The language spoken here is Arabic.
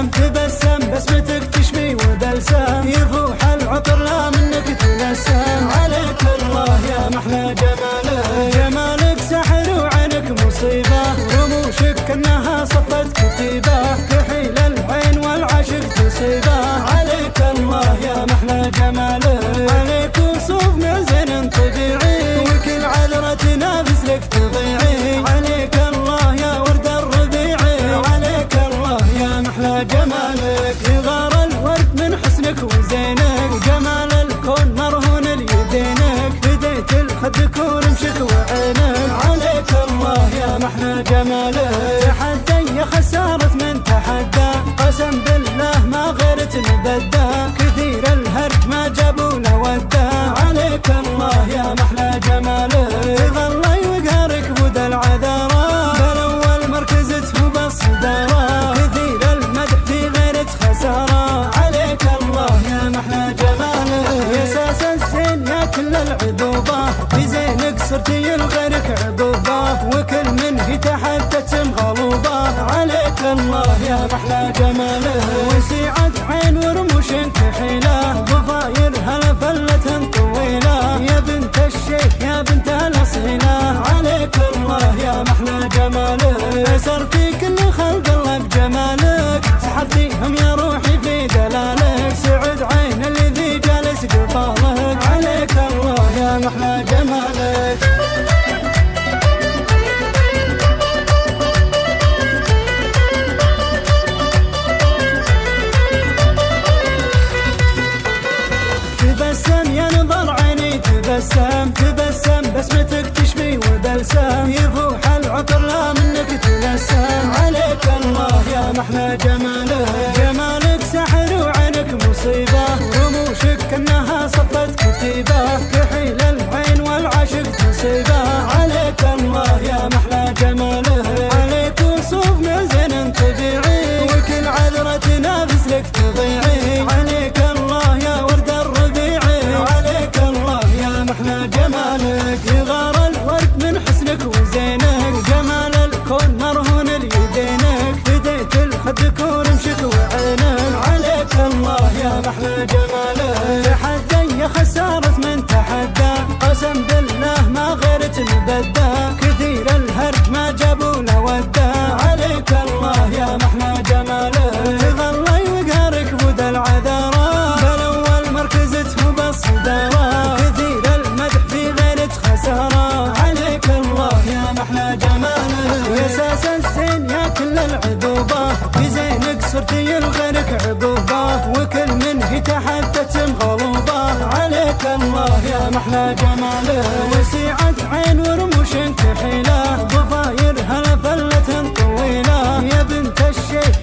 تبسم بسمتك تشبي وبلسم يفوح العطر لا منك تنسم عليك الله يا محلى جمالك جمالك سحر وعينك مصيبة رموشك كأنها صفت كتيبة تحيل العين والعشق تصيبه عليك الله يا محلى جمالك عليك وصوف معزن طبيعي وكل عذرة تنافس لك تضيعي عليك الله يا ورد الربيعي عليك الله يا محلى جمالك يغار الورد من حسنك وزينك جمال الكون مرهون ليدينك بديت الخدك ورمشك وعينك عليك الله يا محلى جمالك تحدي يا خسارة من تحدى قسم بالله ما غيرت مبدى كثير الهرج ما جابوا له وده عليك الله يا محلى جمالك تظلي وقهرك بود العذارى بالاول مركزته بالصدارى كثير المدح في غيرة خسارة عليك الله يا محلى جمالك يا ساس الزين يا كل العذوبة في زينك صرتي لغيرك عذوبة وكل من يتحدث مغلوبة عليك الله يا محلى جمالك وسعة عين ورموش كحيلة ضفاير هلا فلة طويلة يا بنت الشيخ يا بنت الأصيلة عليك الله يا محلى جمالك أسرتي كل خلق الله بجمالك سحرتيهم يا روحي في دلالك سعد عين الذي جالس قبالك عليك الله يا محلى جمالك تبسم يا نظر عيني تبسم بسمتك تشبي وبلسم يفوح العطر لا منك تنسم عليك الله يا محلى جمالك جمالك سحر وعينك مصيبة رموشك كأنها صفت كتيبة تحيل العين والعشق تصيبه عليك الله يا محلى جمالك عليك وصوف معزن طبيعي وكل عذرة تنافس لك تضيعي عليك الله يا ورد الربيعي عليك الله يا محلى جمالك يغار الورد من حسنك وزينك جمال الكون مرهون ليدينك بديت الخدك ورمشك وعينك عليك الله يا محلى جمالك تحدي يا خسارة من تحدى قسم بالله ما غيرت مبدى كثير الهرج ما جابوا له وده عليك الله يا محلى جمالك تظلي وقهرك بود العذارى بالاول مركزته بالصدارى كثير المدح في غيرة خسارة عليك الله يا محلى جمالك يا ساس الزين يا كل العذوبة في زينك صرتي لغيرك عقوبة وكل من يتحدث مغلوبة عليك الله يا محلى جمالك وسعة عين ورموش كحيلة ضفاير هلا فلة طويلة يا بنت الشيخ